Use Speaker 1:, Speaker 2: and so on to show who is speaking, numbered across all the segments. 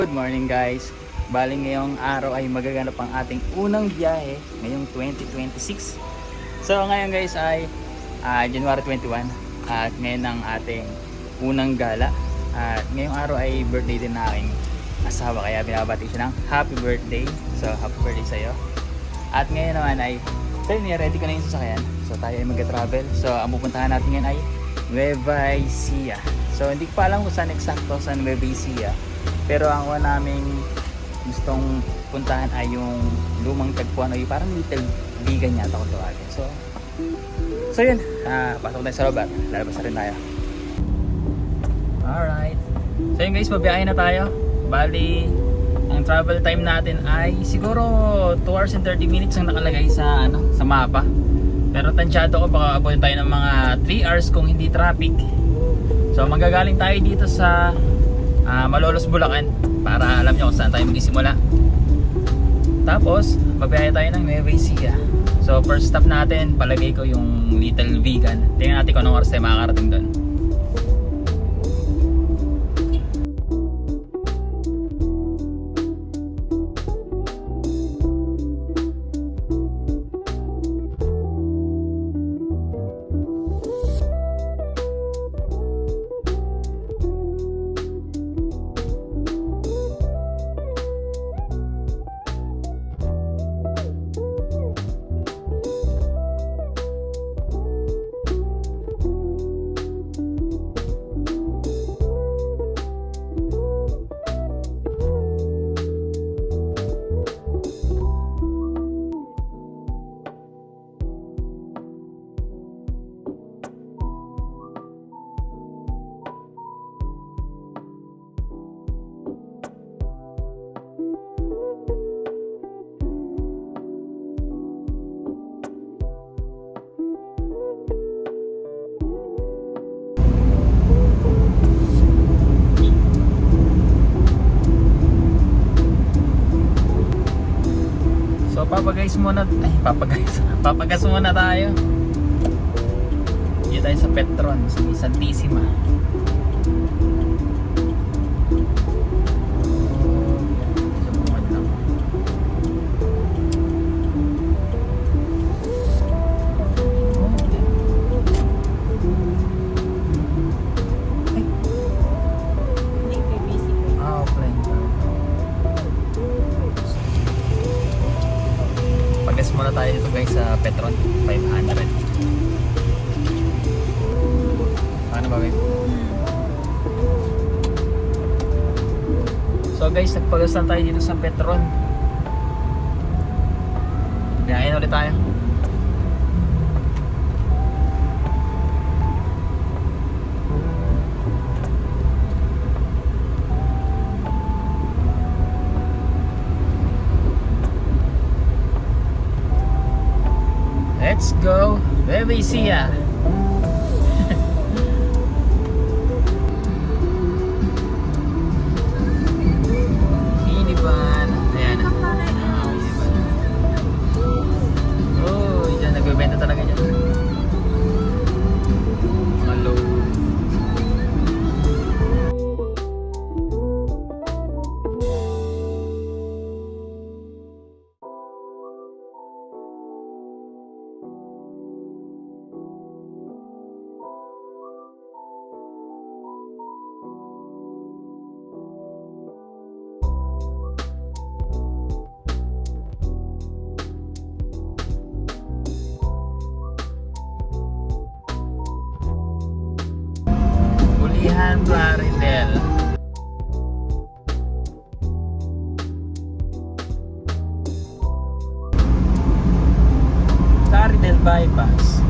Speaker 1: Good morning guys. Bali ngayong araw ay magaganap ang ating unang biyahe ngayong 2026. So ngayon guys ay January 21 at ngayon ang ating unang gala. At ngayong araw ay birthday din na aking asawa kaya binabati siya ng happy birthday. So happy birthday sa iyo. At ngayon naman ay ready ko na yung sasakyan. So tayo ay mag-travel. So ang pupuntahan natin ngayon ay Nueva Ecija. So hindi ko pa alam kung saan eksakto sa Nueva Ecija. Pero ang una naming gustong puntahan ay yung lumang tagpuan o yung parang little vegan yata kung tawagin. So yun, pasok tayo sa loob at lalabas na rin tayo. Alright. So yun guys, mabiyahe na tayo. Bali, ang travel time natin ay siguro 2 hours and 30 minutes ang nakalagay sa mapa. Pero tansyado ko baka abutin tayo ng mga 3 hours kung hindi traffic. So manggagaling tayo dito sa Malolos, Bulacan para alam nyo kung saan tayo magsisimula. Tapos babiyahe tayo ng Nueva Ecija. So first stop natin, palagay ko yung Little Vegan. Tingnan natin kung anong oras tayo makakarating doon. Papagas muna tayo. Dito tayo sa Petron, sa Santissima. Muna tayo dito guys sa Petron 500. Ano ba babe? So guys, nagpagasan tayo dito sa Petron. Biyahin ulit tayo. Let's go, Nueva Ecija. Minivan. Ayan na. Minivan. Oh, dyan nagbebenta talaga dyan. Hello. Plaridel. Plaridel bypass.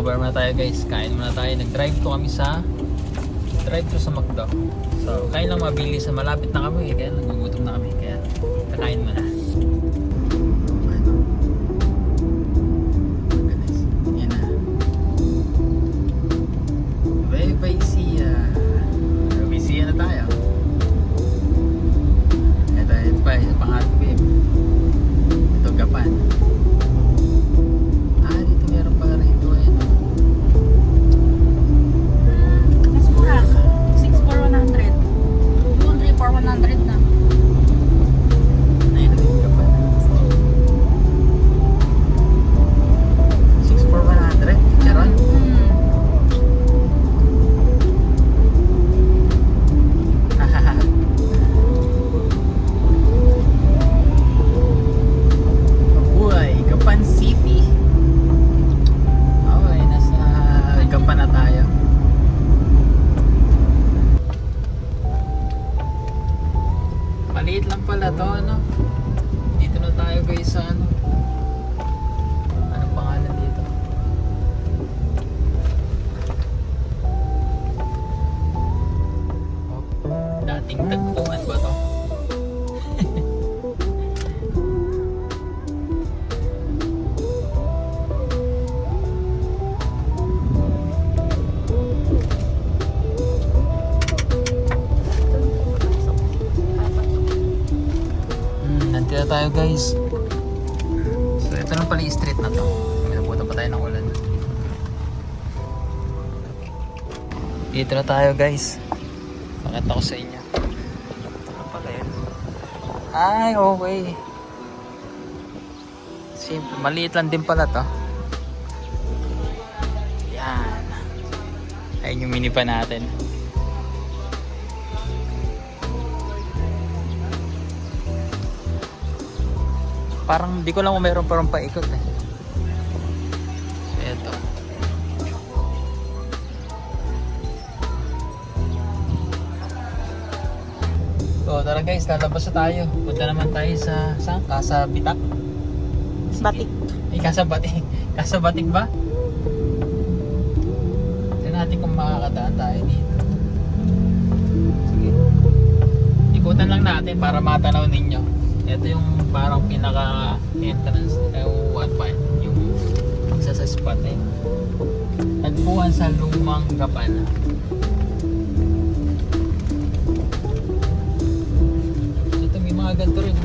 Speaker 1: nakabar na tayo guys. Kain muna tayo. Nag-drive to kami sa McDo. So, kain lang mabilis. Malapit na kami. Kaya nagugutom na kami. Kaya kakain muna. Yan na. Bye-bye siya. Bye-bye siya na tayo. Ito pa. Ito pangalan ko yun. Ito Gapan. Dito meron pa rito.
Speaker 2: Mas mura. 6 for 100. Yung 3 for 100 na.
Speaker 1: Ayun na yung Gapan. 6 for 100? Charon? Buhay, Gapan City. Okay, nasa Gapan na tayo. Maliit lang pala to, ano? Dito na tayo guys sa ano? Anong pangalan dito? Oh, dating tagpuan ba to? Nandito tayo guys. So ito lang pala yung street na to. May nabutan pa tayo ng ulan. Dito na tayo guys. Pakita ko sa inyo. Ito na pala yun. Ay okay. Simple. Maliit lang din pala to. Yan. Ayun yung minivan natin. Parang di ko lang kung meron parang paikot eh. So ito. So tara guys, lalabas na tayo. Punta naman tayo sa saan? Casa Bitak?
Speaker 2: Batik.
Speaker 1: Ay, Casa Batik. Casa Batik ba? Tignan natin kung makakadaan tayo dito. Sige. Ikutan lang natin para matanaw ninyo. Ito yung parang pinaka entrance what pa yung isa sa spot eh. Tagpuan sa Lumang Gapan. Ito may mga ganito rin.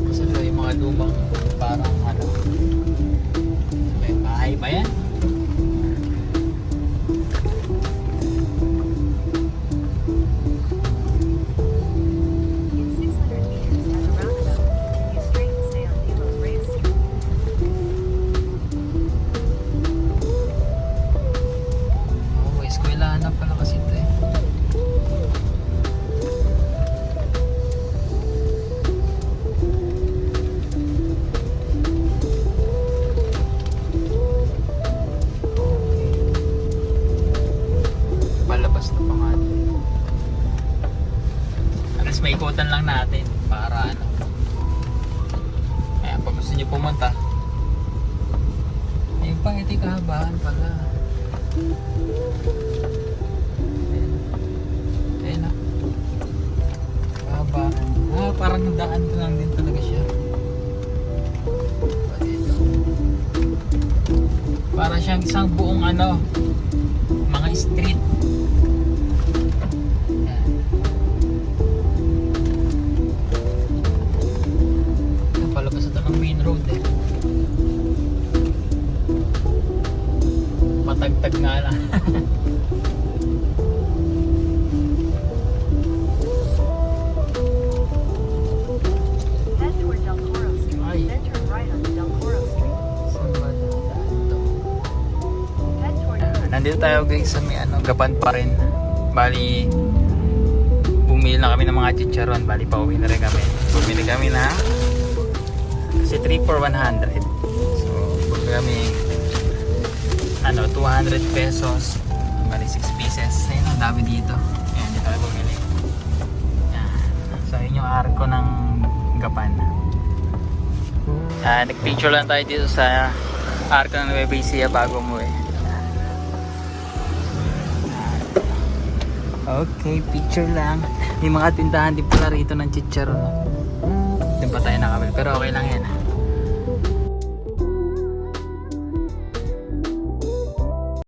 Speaker 1: Kasi ito yung mga lumang parang ano. May bahay ba yan? Maikutan lang natin para ano. Kaya pag gusto nyo pumunta, ayun pa, ito yung kahabaan pala. Ayun na. Kahabaan. Parang daan ko lang din talaga siya. Para siyang isang buong ano, mga street. Main road eh. Matagtag nga lang.
Speaker 3: Head toward Del Coro Street,
Speaker 1: Ay.
Speaker 3: then turn right on Del Coro Street.
Speaker 1: Saan ba daan to?
Speaker 3: Head toward
Speaker 1: Nandito tayo guys sa may ano, Gapan pa rin. Bali, bumili na kami ng mga chicharon. Bali, pauwi na rin kami. Bumili kami na kasi 3 for 100. So, bumili kami ano, 200 pesos. Bali, 6 pieces. Ayun, ang dami dito. Ayan, dito tayo bumili. Ayan. So, yun yung arko ng Gapan. Nag-picture lang tayo dito sa Arko ng Nueva Ecija bago umuwi. Okay, picture lang. May mga tindahan din pala rito ng chicharon. Doon pa tayo nakabili. Pero okay lang yan.